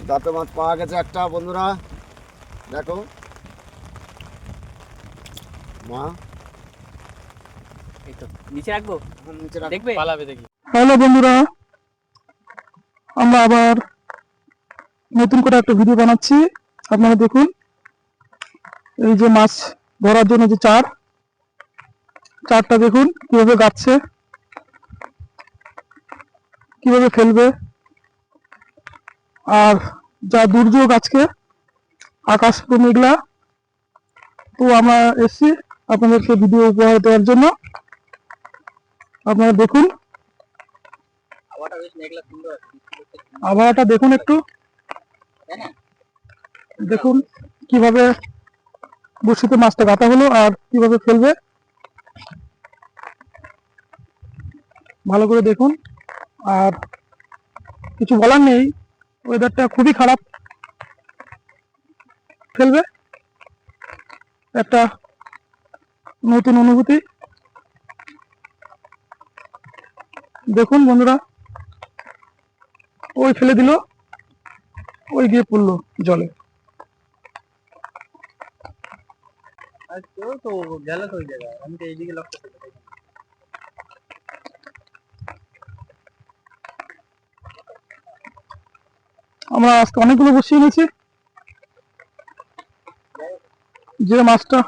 দাঁতে মাছ পাওয়া গেছে একটা, বন্ধুরা দেখো মা। এই তো নিচে রাখবো, নিচে রাখো। দেখবে পালাবে দেখি। হ্যালো বন্ধুরা, আমরা আবার নতুন করে একটা ভিডিও বানাচ্ছি। আপনারা দেখুন, এই যে মাছ ধরার জন্য যে চারটা দেখুন কিভাবে গাচ্ছে, কিভাবে ফেলবে। আর যা দুর্যোগ আজকে, আকাশ পুরো মেঘলা, তো আমরা এসছি আপনাদেরকে ভিডিও উপহার দেওয়ার জন্য। আপনারা দেখুন, আবহাওয়াটা দেখুন একটু, দেখুন কিভাবে বড়শিতে মাছটা গাঁথা হলো আর কিভাবে ফেলবে, ভালো করে দেখুন। আর কিছু বলার নেই, ওয়েদারটা খুবই খারাপ, ফেলবে একটা নতুন অনুভূতি। দেখুন বন্ধুরা, ওই ফেলে দিল, ওই গিয়ে পড়লো জলে। তো গেল তো ওই জায়গায়, আমি তো এইদিকে লক্ষ্য করি। আমরা আজকে অনেকগুলো বসিয়ে নিয়েছি। যে মাছটা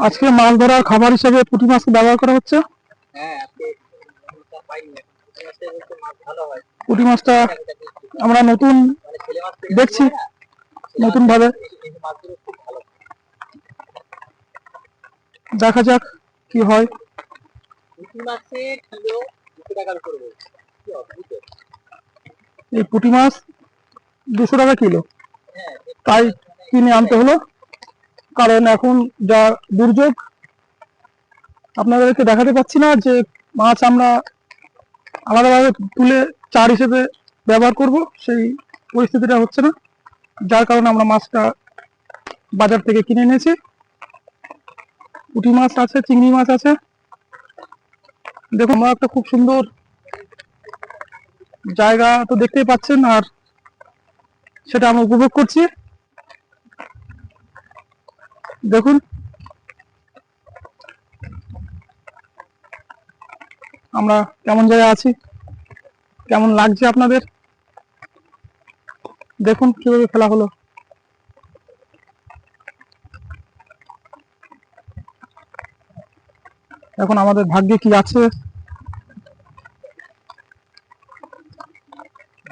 আজকে মাছ ধরার খাবার হিসেবে পুঁটি মাছকে ব্যবহার করা হচ্ছে। পুঁটি মাছটা আমরা নতুন দেখছি, নতুন ভাবে দেখা যাক কি হয়। এই পুঁটি মাছ 200 টাকা কিলো, তাই কিনে আনতে হলো, কারণ এখন যা দুর্যোগ, আপনাদেরকে দেখাতে পাচ্ছি না যে মাছ আমরা আলাদাভাবে তুলে চার হিসেবে ব্যবহার করব, সেই পরিস্থিতিটা হচ্ছে না, যার কারণে আমরা মাছটা বাজার থেকে কিনে এনেছি। পুঁটি মাছ আছে, চিংড়ি মাছ আছে। দেখুন, আমরা একটা খুব সুন্দর জায়গা তো দেখতেই পাচ্ছেন, আর সেটা আমরা উপভোগ করছি। দেখুন আমরা কেমন জায়গায় আছি, কেমন লাগছে আপনাদের। দেখুন কিভাবে ফেলা হলো। এখন আমাদের ভাগ্যে কি আছে।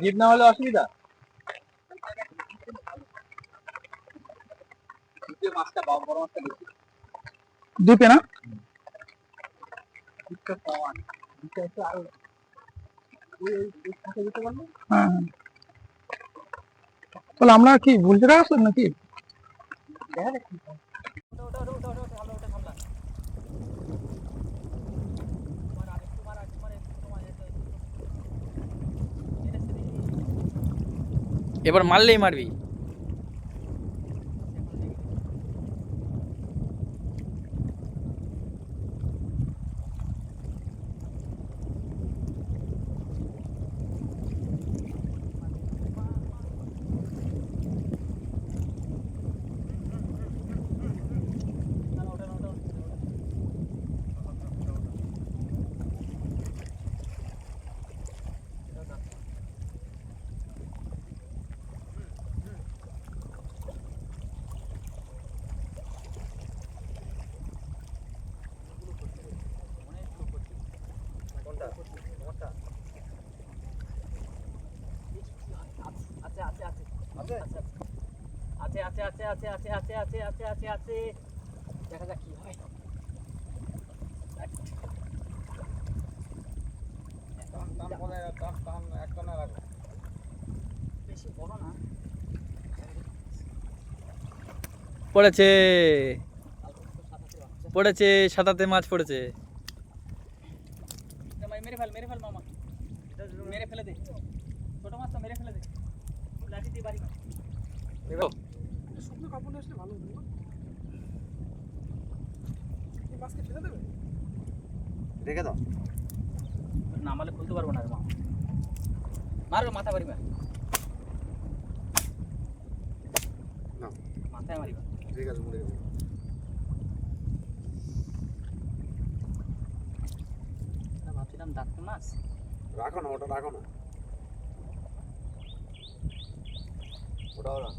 জিপ না হলে অসুবিধা, মাছটা বড় মাছটা বেশি দ্বীপে না, হ্যাঁ। তাহলে আমরা কি ভুল জায়গায় আসলাম নাকি? এবার মারলেই মারবি। আছে, দেখা যাক কি হয়। বেশি বড় না, পড়েছে পড়েছে, সাঁতাতে মাছ পড়েছে। মেরে ফেল মামা, মেরে ফেলে দে, ছোট মাছ তো মেরে ফেলে দে, লাঠি দিয়ে বাড়ি মার। শুকনো কাপড় নিয়ে আসলে ভালো হতো না? এই মাছকে ফেলে দেবে? রেখে দাও। নামালে খুলতে পারবো না রে মা। মারবে মাথা মারিবা। না। মাথায় মারিবা। ঠিক আছে, মরে গেছে। ভাবছিলাম ডাক্তার মাছ। রাখো না, ওটা রাখো না। ওটাও রাখ।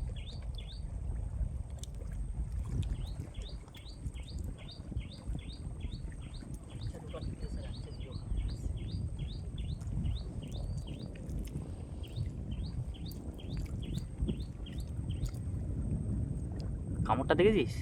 কামড়টা দেখেছিস?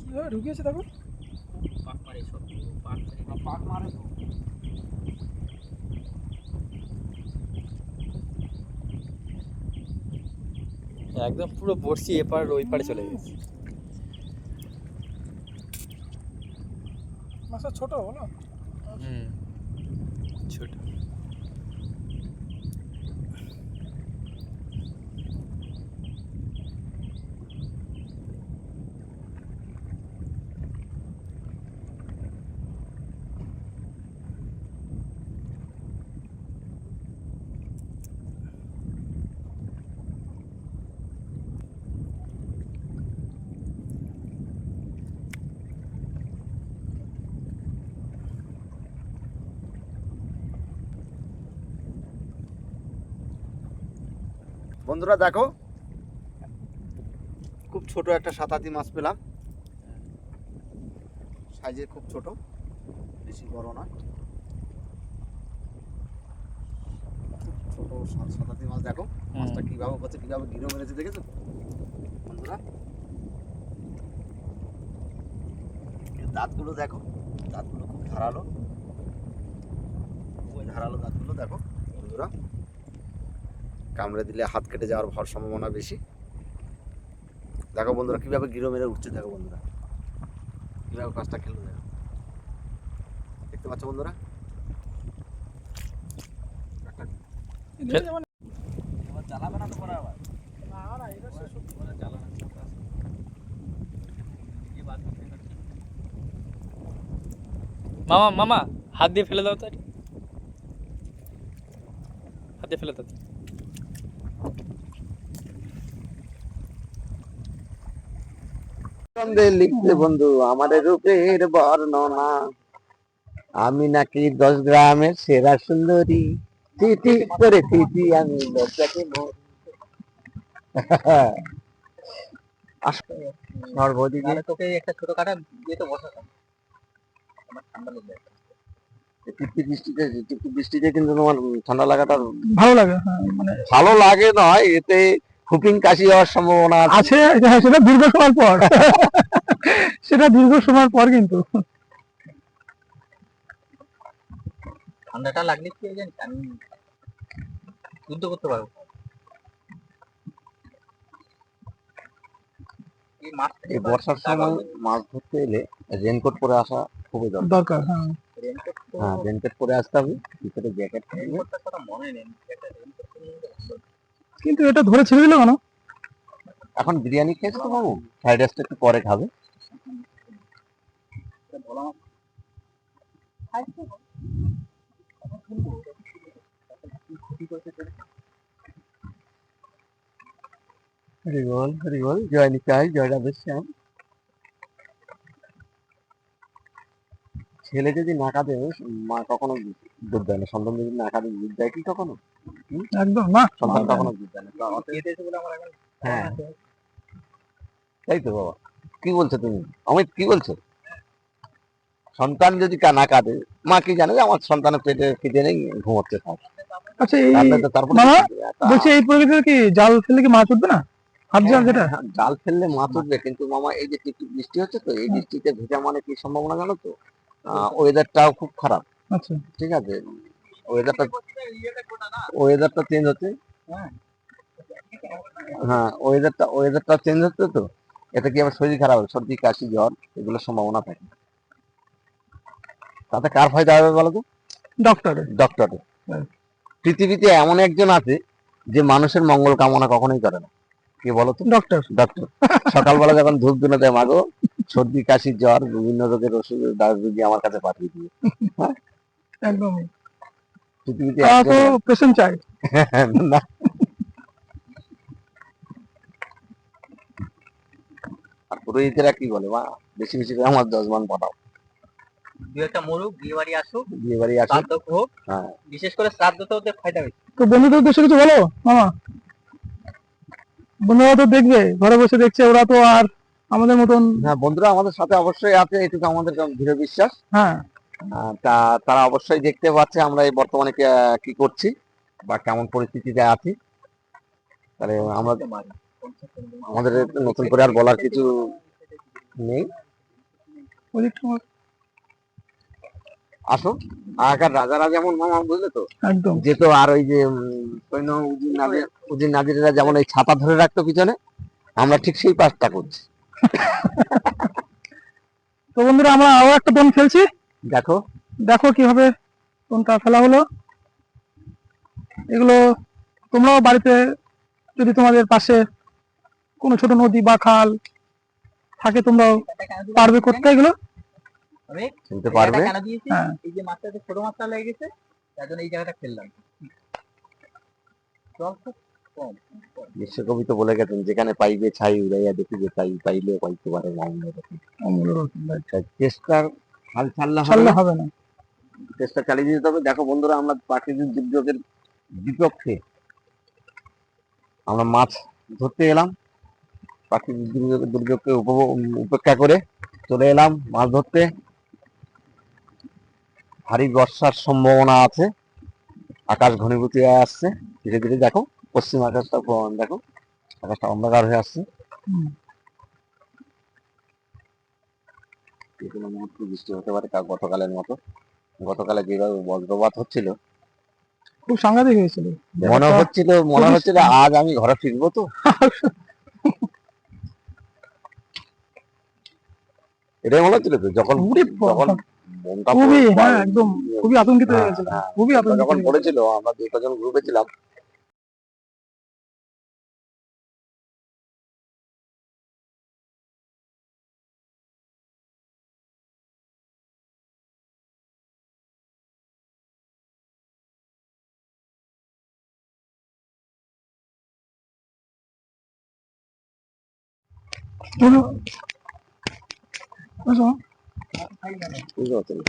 কিভাবে ঢুকিয়েছে দেখো। পাক মারে সব পাক মারে। পাক মারে তো। একদম পুরো বড়শি এপার ওই পারে চলে গেছে। মাছটা ছোট বলো। হুম, ছোট। বন্ধুরা দেখো, খুব ছোট একটা সাতাতি মাছ পেলাম। সাইজে খুব ছোট, বেশি বড় না। খুব ছোট সাতাতি মাছ। দেখো মাছটা কিভাবে করছে, কিভাবে গিরো মেরেছে, দেখেছো বন্ধুরা? এর দাঁতগুলো দেখো, দাঁতগুলো খুব ধারালো, খুবই ধারালো দাঁতগুলো। দেখো বন্ধুরা, কামড়ে দিলে হাত কেটে যাওয়ার ভর সম্ভাবনা বেশি। দেখো বন্ধুরা কিভাবে গিরো মেরে উঠছে। দেখো বন্ধুরা কিভাবে কাজটা খেলো। দেখো, দেখতে পাচ্ছ বন্ধুরা? এবার জ্বালাবে না তো পরে আবার। না এটা শেষ। পরে জ্বালানো আছে। এই বাদ দিতে হচ্ছে। মামা মামা হাত দিয়ে ফেলে দাও তো এটা। হাত দিয়ে ফেলে দাও। লিখতে বন্ধু আমাদের রূপের বর্ণনা, আমি নাকি 10 গ্রামের সেরা সুন্দরী, চিঠি করে চিঠি আমি লজ্জাকে সর্বদিকে তোকে একটা ছোটখাটো দিয়ে তো বসাতাম। আমার ঠান্ডা লেগে যায়। টিপটিপ বৃষ্টিতে কিন্তু তোমার ঠান্ডা লাগাটা ভালো লাগে, হ্যাঁ মানে ভালো লাগে নয়, এতে হুপিং কাশি হওয়ার সম্ভাবনা আছে। আছে। হ্যাঁ, সেটা দীর্ঘ সময় পর। সেটা দীর্ঘ সময় পর কিন্তু। ঠান্ডাটা লাগলে কি হয় জানিস, আমি যুদ্ধ করতে পারবো। এই মাছ এই বর্ষার সময় মাছ ধরতে এলে রেনকোট পরে আসা খুবই দরকার। দরকার, হ্যাঁ। রেনকোট তো হ্যাঁ, রেনকোট পরে আসতে হবে, ভিতরে জ্যাকেট থাকবে। রেনকোটটার কথা মনে নেই। একটা রেনকোট পরে নিলে ভালো হতো। কিন্তু এটা ধরে ছেড়ে দিল কেন? এখন বিরিয়ানি খেয়েছো তো বাবু, ফ্রাইড রাইসটা একটু পরে খাবে। এটা ভোলা মাছ। হরিবল হরিবল, জয় নিতাই, জয় রাধেশ্যাম। ছেলে যদি না কাঁদে মা কখনো দুধ দেয় না, সন্তান যদি না কাঁদে দুধ দেয় কি কখনো? একদম না। সন্তান কখনো দুধ দেয় না। তো খেতে এসে বলে আমার এখন হ্যাঁ, তাই তো বাবা। কি বলছো তুমি অমিত, কি বলছো? সন্তান যদি না কাঁদে, মা কি জানে যে আমার সন্তানের পেটে খিদে নেই, ঘুমোচ্ছে থাক। আচ্ছা এই কাঁদলে তো তারপরে মামা কি করবে? বলছি, এই প্রকৃতিতে কি জাল ফেললে কি মাছ উঠবে না? হাত জাল যেটা। হ্যাঁ, জাল ফেললে মাছ উঠবে, কিন্তু মামা এই যে টিপটিপ বৃষ্টি হচ্ছে তো, এই বৃষ্টিতে ভেজা মানে কি সম্ভাবনা জানো তো? ওয়েদারটাও খুব খারাপ। আচ্ছা, ঠিক আছে, ওয়েদারটা ওয়েদারটা চেঞ্জ হচ্ছে। হ্যাঁ, ওয়েদারটা চেঞ্জ হচ্ছে তো, এতে কি আবার শরীর খারাপ হবে, সর্দি কাশি জ্বর এগুলোর সম্ভাবনা থাকে। তাতে কার ফায়দা হবে বলো তো? ডক্টরের। ডক্টরের। হ্যাঁ। পৃথিবীতে এমন একজন আছে যে মানুষের মঙ্গল কামনা কখনোই করে না, কে বলো তো? ডক্টর। ডক্টর। সকালবেলা যখন ধূপ ধুনো দেয়, মাগো সর্দি কাশি জ্বর বিভিন্ন রোগের ওষুধ রুগী আমার কাছে পাঠিয়ে দিয়ে। একদমই। পৃথিবীতে তারা তো একজন পেশেন্ট চাই। না। আর পুরোহিতেরা কি বলে, মা বেশি বেশি করে আমার 10 মান পাঠাও, দু একটা মরুক, বিয়ে বাড়ি আসুক, বিয়ে বাড়ি আসে। শ্রাদ্ধ হোক। হ্যাঁ। বিশেষ করে শ্রাদ্ধতে ওদের ফায়দা বেশি। তো বন্ধুদের উদ্দেশ্যে কিছু বলো মামা। বন্ধুরা তো দেখবে, ঘরে বসে দেখছে, ওরা তো আর আমাদের মতন। হ্যাঁ, বন্ধুরা আমাদের সাথে অবশ্যই আছে, এটুকু আমাদের দৃঢ় বিশ্বাস। হ্যাঁ, তা তারা অবশ্যই দেখতে পাচ্ছে আমরা এই বর্তমানে কি করছি বা কেমন পরিস্থিতিতে আছি। তাহলে আমরা আমাদের নতুন করে আর বলার কিছু নেই। ওদিকটা আসো, আগেকার রাজারা যেমন মামা, বুঝলে তো, একদম। যেত আর ওই যে সৈন্য উজির নাজিরেরা যেমন এই ছাতা ধরে রাখতো পিছনে, আমরা ঠিক সেই পাশটা করছি। তো বন্ধুরা আমরা আরো একটা দোন খেলছি, দেখো দেখো কিভাবে দোনটা ফেলা হলো। এগুলো তোমরাও বাড়িতে যদি তোমাদের পাশে কোনো ছোট নদী বা খাল থাকে, তোমরাও পারবে করতে এগুলো। আমি শুনতে পারবে। কেন দিয়েছি, হ্যাঁ। এই যে মাছটাতে ছোট মাছটা লেগে গেছে, তার জন্য এই জায়গাটা খেললাম। জল খুব কম। বিশ্বকবি তো বলে গেছেন, যেখানে পাইবে ছাই উড়াইয়া দেখিবে তাই, পাইলেও পাইতে পারে না অন্য রকম। তাই চেষ্টার হাল ছাড়লে ছাড়লে হবে হবে না, না। চেষ্টা চালিয়ে যেতে হবে। দেখো বন্ধুরা, আমরা প্রাকৃতিক দুর্যোগের বিপক্ষে আমরা মাছ ধরতে এলাম, প্রাকৃতিক দুর্যোগকে উপেক্ষা করে চলে এলাম মাছ ধরতে। ভারী বর্ষার সম্ভাবনা আছে, আকাশ ঘনীভূত হয়ে আসছে ধীরে ধীরে। দেখো পশ্চিম আকাশটা, দেখো আকাশটা অন্ধকার হয়ে আসছে। কোনো মুহূর্তে বৃষ্টি হতে পারে, গতকালের মতো। গতকালে যেভাবে বজ্রপাত হচ্ছিল, খুব সাংঘাতিক হয়েছিল। মনে হচ্ছিল আজ আমি ঘরে ফিরবো তো। এটাই মনে হচ্ছিল তো, যখন মনটা খুবই, হ্যাঁ একদম খুবই আতঙ্কিত হয়ে গেছিল, খুবই আতঙ্কিত যখন পড়েছিল। আমরা 2 জন গ্রুপে ছিলাম, বুঝতে পারছেন।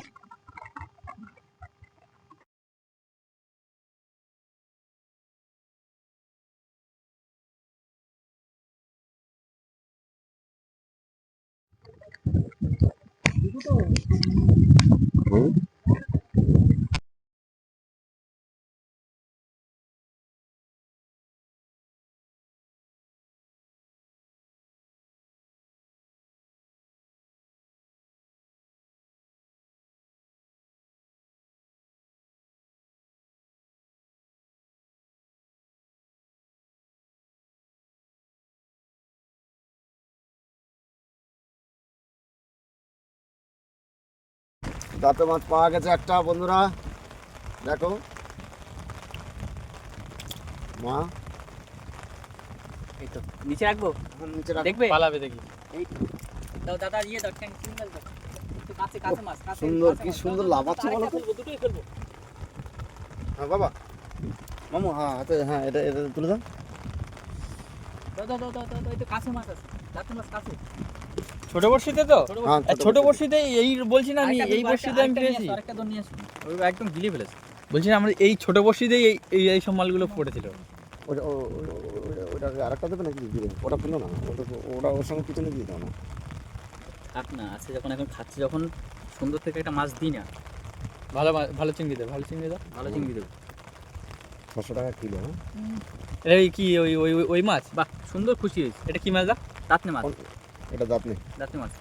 দাঁতে মাছ পাওয়া গেছে একটা, বন্ধুরা দেখো। মা এই তো নিচে রাখবো, নিচে রাখো। দেখবে পালাবে দেখি। এই দাও দাদা, ইয়ে দাও, ট্যাঙ্ক সিঙ্গেল দাও। একটু কাছে কাছে মাছ, কাছে সুন্দর, কাছে কি মাছ। সুন্দর দাও, দাও, লাফাচ্ছে দাও, বলো তো। আরেকটা ফেলবো, দুটোই ফেলবো। হ্যাঁ বাবা, মামু, হ্যাঁ হাতে, হ্যাঁ এটা এটা তুলে দাও। দাও দাও দাও দাও দাও, এই তো কাছে মাছ আছে, কাছে মাছ কাছে। ছোট বড়শিতে তো? হ্যাঁ, ছোট বড়শিতে এই বলছি না আমি, আরেকটা এই ফেলবো, বড়শিতে আমি আরেকটা নিয়ে পেয়েছি। আসো, আরেকটা দর নিয়ে আসো। ওই একদম গিলে ফেলেছে। বলছি না, আমরা এই ছোট বড়শিতেই এই সব মালগুলো পড়েছিল। ওটা ওটা আরেকটা দেবে নাকি? দিয়ে দেবে। ওটা ফেলো না, ওটা ওর সঙ্গে পিছনে দিয়ে দাও না। থাক না, আছে যখন, এখন খাচ্ছি যখন, সুন্দর থেকে একটা মাছ দিই না। ভালো ভালো চিংড়ি দাও, ভালো চিংড়ি দাও। ভালো চিংড়ি দেবো। 600 টাকা কিলো। এটা কি ওই ওই ওই মাছ? বাহ, সুন্দর, খুশি হয়েছে। এটা কি মাছ দা? দাঁতনে মাছ, এটা দাঁত নেই। দাঁতনে মাছ।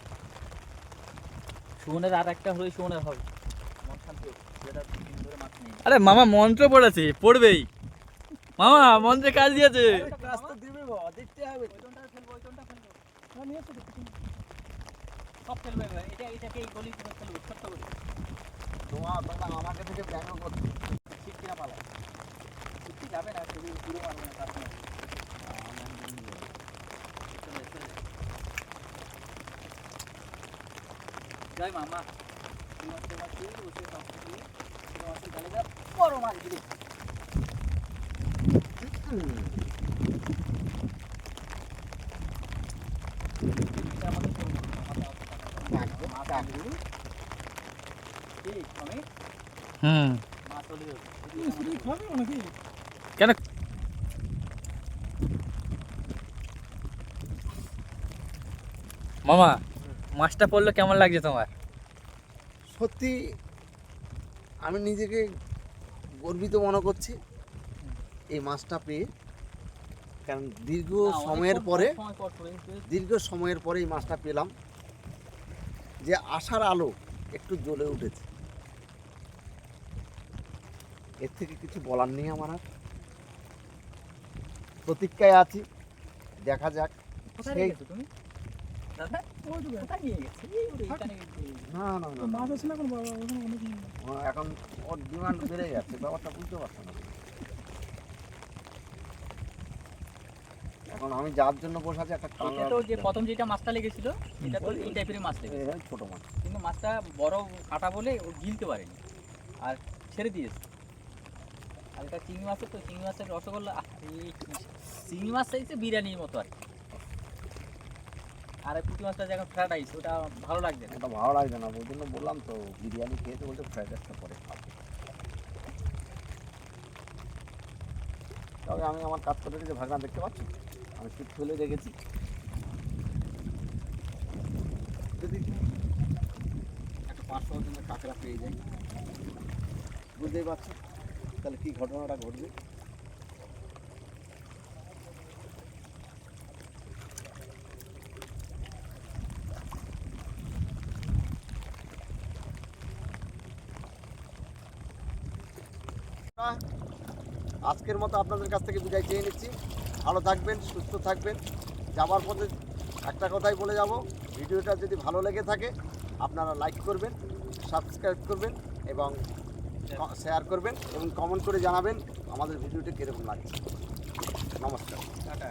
সুমনের আর একটা হলে সুমনের হবে। মন শান্তি হোক, যেটা 2 দিন ধরে মাছ নেই। আরে মামা মন্ত্র পড়েছে, পড়বেই। মামা মন্ত্রে কাজ দিয়েছে। কাজ তো দিবে বাবা, দেখতে হবে। ওই জনটা ফেলবো, ওই জনটা ফেলবো। সব ফেলবে এবার। এটাকে এই গলি করে ফেলবে ছোট্ট করে। তোমরা আমাকে থেকে ব্যঙ্গ করছো। ঠিক কিনা পালা ঠিক যাবে না, শুধু পুরো মারবে না তার সঙ্গে। চলে চলে জয় মামা। তোমার কি বসে পাশে দিয়ে তোমার গালে যা বড় মাছ দিবে। এটা আমাদের করবো ঠিক আমি হুম মাছ চলে যাবে। খাবে নাকি? কেন মামা মাছটা পড়লো কেমন লাগছে তোমার? সত্যি আমি নিজেকে গর্বিত মনে করছি এই মাছটা পেয়ে, কারণ দীর্ঘ সময়ের পরে এই মাছটা পেলাম, যে আশার আলো একটু জ্বলে উঠেছে। এর থেকে কিছু বলার নেই আমার আর, প্রতীক্ষায় আছি, দেখা যাক। কোথায় সেই- গেছো তুমি দাদা? কোথায় নিয়ে গেছে? এই ওরে এখানে না না না, মাছ আছে না এখন বাবা, ওখানে অনেক এখন ওর ডিমান্ড বেড়ে যাচ্ছে, ব্যাপারটা বুঝতে পারছো না। এখন আমি যার জন্য বসে আছি একটা এটা তো যে প্রথম যেটা মাছটা লেগেছিল এটা তো এই টাইপের মাছ লেগেছে, ছোট মাছ। কিন্তু মাছটা বড় কাটা বলে ও গিলতে পারেনি আর ছেড়ে দিয়েছে। আর এটা চিংড়ি মাছের তো চিংড়ি মাছের রসগোল্লা এই চিংড়ি মাছ চাইছে বিরিয়ানির মতো আর কি। আর এই পুঁটি মাছটা যখন ফ্রাইড রাইস ওটা ভালো লাগছে না। ওটা ভালো লাগছে না, ওই জন্য বললাম তো বিরিয়ানি খেয়েছে, বলতে ফ্রাইড রাইসটা পরে খাবো। তবে আমি আমার কাজ করে যে ভাগনা দেখতে পাচ্ছি, আমি ছিপ ফেলে রেখেছি। যদি একটা 500 জনের কাঁকড়া পেয়ে যাই, বুঝতেই পারছি তাহলে কি ঘটনাটা ঘটবে। আজকের মতো আপনাদের কাছ থেকে বিদায় চেয়ে নিচ্ছি। ভালো থাকবেন, সুস্থ থাকবেন। যাবার পথে একটা কথাই বলে যাব, ভিডিওটা যদি ভালো লেগে থাকে আপনারা লাইক করবেন, সাবস্ক্রাইব করবেন এবং শেয়ার করবেন এবং কমেন্ট করে জানাবেন আমাদের ভিডিওটি কীরকম লাগছে। নমস্কার। টাটা।